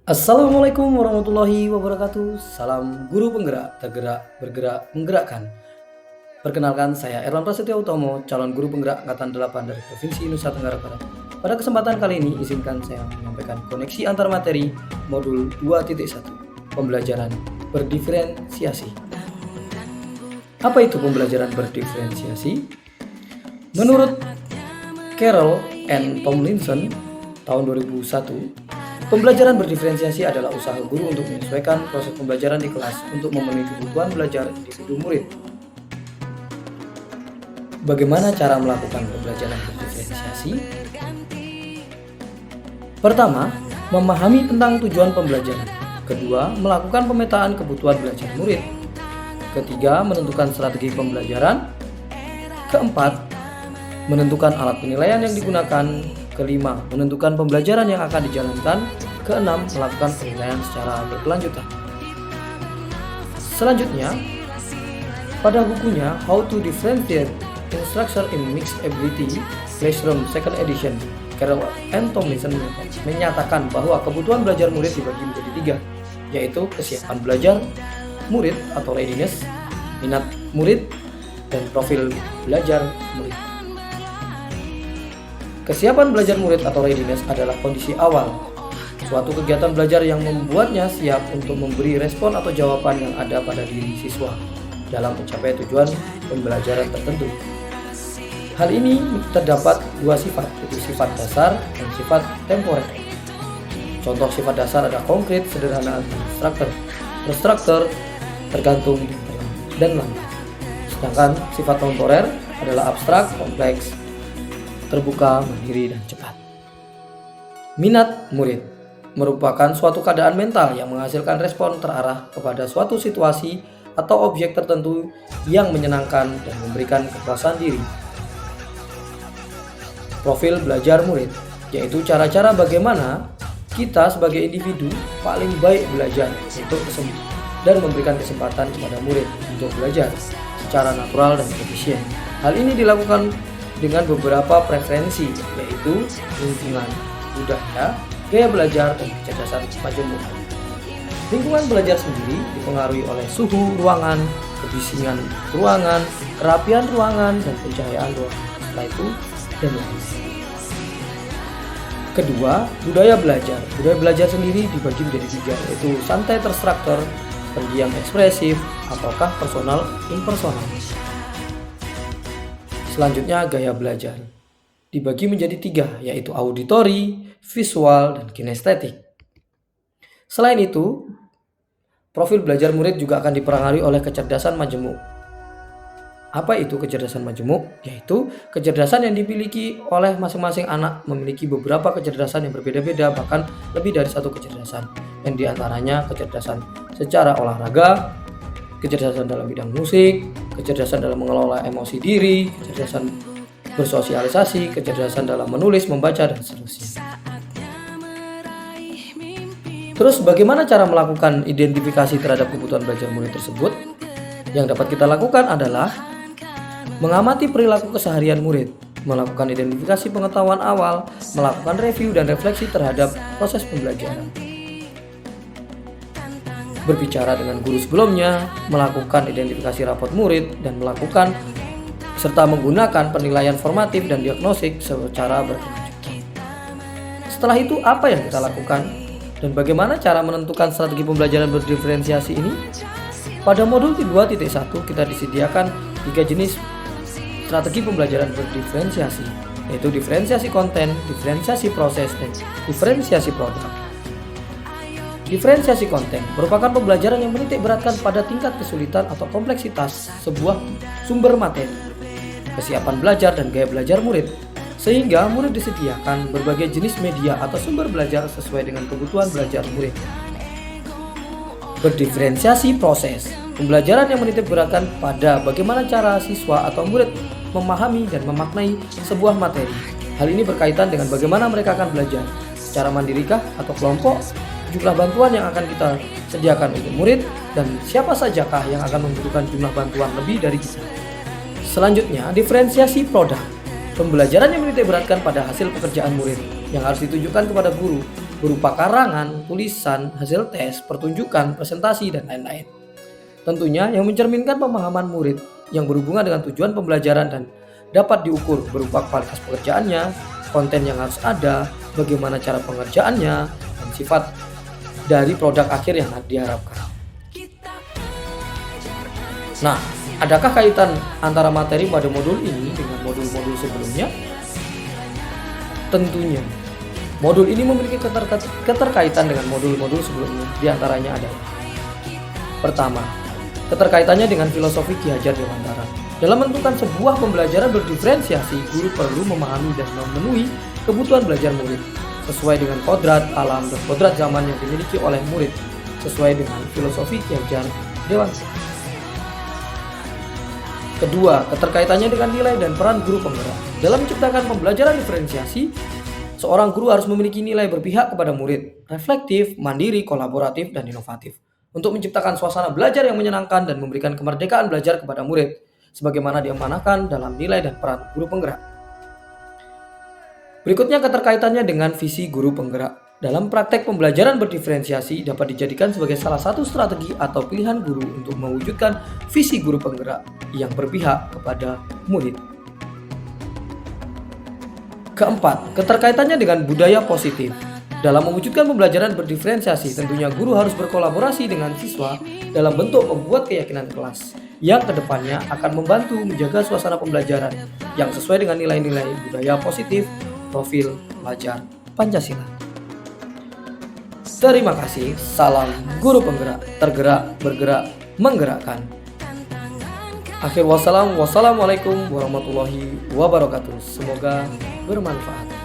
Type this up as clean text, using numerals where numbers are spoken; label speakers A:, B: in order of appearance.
A: Assalamualaikum warahmatullahi wabarakatuh. Salam guru penggerak, tergerak, bergerak, menggerakkan. Perkenalkan, saya Erwan Prasetyo Utomo, calon guru penggerak Angkatan 8 dari Provinsi Nusa Tenggara Barat. Pada kesempatan kali ini, izinkan saya menyampaikan koneksi antar materi modul 2.1, pembelajaran berdiferensiasi. Apa itu pembelajaran berdiferensiasi? Menurut Carroll and Tomlinson tahun 2001, pembelajaran berdiferensiasi adalah usaha guru untuk menyesuaikan proses pembelajaran di kelas untuk memenuhi kebutuhan belajar individu murid. Bagaimana cara melakukan pembelajaran berdiferensiasi? Pertama, memahami tentang tujuan pembelajaran. Kedua, melakukan pemetaan kebutuhan belajar murid. Ketiga, menentukan strategi pembelajaran. Keempat, menentukan alat penilaian yang digunakan. Kelima, menentukan pembelajaran yang akan dijalankan. Keenam, melakukan penilaian secara berkelanjutan. Selanjutnya, pada bukunya How to Differentiate Instruction in Mixed Ability Classroom Second Edition, Carroll and Tomlinson menyatakan bahwa kebutuhan belajar murid dibagi menjadi tiga, yaitu kesiapan belajar murid atau readiness, minat murid, dan profil belajar murid. Kesiapan belajar murid atau readiness adalah kondisi awal suatu kegiatan belajar yang membuatnya siap untuk memberi respon atau jawaban yang ada pada diri siswa dalam mencapai tujuan pembelajaran tertentu. Hal ini terdapat dua sifat, yaitu sifat dasar dan sifat temporer. Contoh sifat dasar ada konkret, sederhana, dan struktur. Struktur tergantung dan lambat. Sedangkan sifat temporer adalah abstrak, kompleks, terbuka, mandiri, dan cepat. Minat murid merupakan suatu keadaan mental yang menghasilkan respon terarah kepada suatu situasi atau objek tertentu yang menyenangkan dan memberikan kepuasan diri. Profil belajar murid, yaitu cara-cara bagaimana kita sebagai individu paling baik belajar untuk dan memberikan kesempatan kepada murid untuk belajar secara natural dan efisien. Hal ini dilakukan dengan beberapa preferensi, yaitu lingkungan, budaya, gaya belajar, dan kecerdasan majemuk. Lingkungan belajar sendiri dipengaruhi oleh suhu ruangan, kebisingan ruangan, kerapian ruangan, dan pencahayaan ruangan. Setelah itu, dan lain. Kedua, budaya belajar. Budaya belajar sendiri dibagi menjadi tiga, yaitu santai terstruktur, pendiam ekspresif, ataukah personal impersonal. Selanjutnya, gaya belajar dibagi menjadi tiga, yaitu auditori, visual, dan kinestetik. Selain itu, profil belajar murid juga akan dipengaruhi oleh kecerdasan majemuk. Apa itu kecerdasan majemuk? Yaitu kecerdasan yang dimiliki oleh masing-masing anak memiliki beberapa kecerdasan yang berbeda-beda, bahkan lebih dari satu kecerdasan. Yang diantaranya kecerdasan secara olahraga, kecerdasan dalam bidang musik, kecerdasan dalam mengelola emosi diri, kecerdasan bersosialisasi, kecerdasan dalam menulis, membaca, dan seterusnya. Terus bagaimana cara melakukan identifikasi terhadap kebutuhan belajar murid tersebut? Yang dapat kita lakukan adalah mengamati perilaku keseharian murid, melakukan identifikasi pengetahuan awal, melakukan review dan refleksi terhadap proses pembelajaran, berbicara dengan guru sebelumnya, melakukan identifikasi rapot murid, dan melakukan serta menggunakan penilaian formatif dan diagnostik secara berkelanjutan. Setelah itu, apa yang kita lakukan? Dan bagaimana cara menentukan strategi pembelajaran berdiferensiasi ini? Pada modul 2.1 kita disediakan 3 jenis strategi pembelajaran berdiferensiasi, yaitu diferensiasi konten, diferensiasi proses, dan diferensiasi produk. Diferensiasi konten merupakan pembelajaran yang menitik beratkan pada tingkat kesulitan atau kompleksitas sebuah sumber materi, kesiapan belajar, dan gaya belajar murid, sehingga murid disediakan berbagai jenis media atau sumber belajar sesuai dengan kebutuhan belajar murid. Berdiferensiasi proses, pembelajaran yang menitik beratkan pada bagaimana cara siswa atau murid memahami dan memaknai sebuah materi. Hal ini berkaitan dengan bagaimana mereka akan belajar, secara mandirikah atau kelompok, jumlah bantuan yang akan kita sediakan untuk murid, dan siapa sajakah yang akan membutuhkan jumlah bantuan lebih dari kita. Selanjutnya, diferensiasi produk. Pembelajaran yang menitik beratkan pada hasil pekerjaan murid yang harus ditujukan kepada guru berupa karangan, tulisan, hasil tes, pertunjukan, presentasi, dan lain-lain. Tentunya yang mencerminkan pemahaman murid yang berhubungan dengan tujuan pembelajaran dan dapat diukur berupa kualitas pekerjaannya, konten yang harus ada, bagaimana cara pengerjaannya, dan sifat dari produk akhir yang diharapkan. Nah, adakah kaitan antara materi pada modul ini dengan modul-modul sebelumnya? Tentunya. Modul ini memiliki keterkaitan dengan modul-modul sebelumnya, diantaranya adalah: pertama, keterkaitannya dengan filosofi Ki Hajar Dewantara. Dalam menentukan sebuah pembelajaran berdiferensiasi, guru perlu memahami dan memenuhi kebutuhan belajar murid sesuai dengan kodrat alam dan kodrat zaman yang dimiliki oleh murid sesuai dengan filosofi Ki Hajar Dewantara. Kedua, keterkaitannya dengan nilai dan peran guru penggerak. Dalam menciptakan pembelajaran diferensiasi, seorang guru harus memiliki nilai berpihak kepada murid, reflektif, mandiri, kolaboratif, dan inovatif, untuk menciptakan suasana belajar yang menyenangkan dan memberikan kemerdekaan belajar kepada murid, sebagaimana diamanahkan dalam nilai dan peran guru penggerak. Berikutnya, keterkaitannya dengan visi guru penggerak. Dalam praktek pembelajaran berdiferensiasi dapat dijadikan sebagai salah satu strategi atau pilihan guru untuk mewujudkan visi guru penggerak yang berpihak kepada murid. Keempat, keterkaitannya dengan budaya positif. Dalam mewujudkan pembelajaran berdiferensiasi, tentunya guru harus berkolaborasi dengan siswa dalam bentuk membuat keyakinan kelas yang kedepannya akan membantu menjaga suasana pembelajaran yang sesuai dengan nilai-nilai budaya positif, profil pelajar Pancasila. Terima kasih, salam guru penggerak, tergerak, bergerak, menggerakkan. Wassalamualaikum warahmatullahi wabarakatuh. Semoga bermanfaat.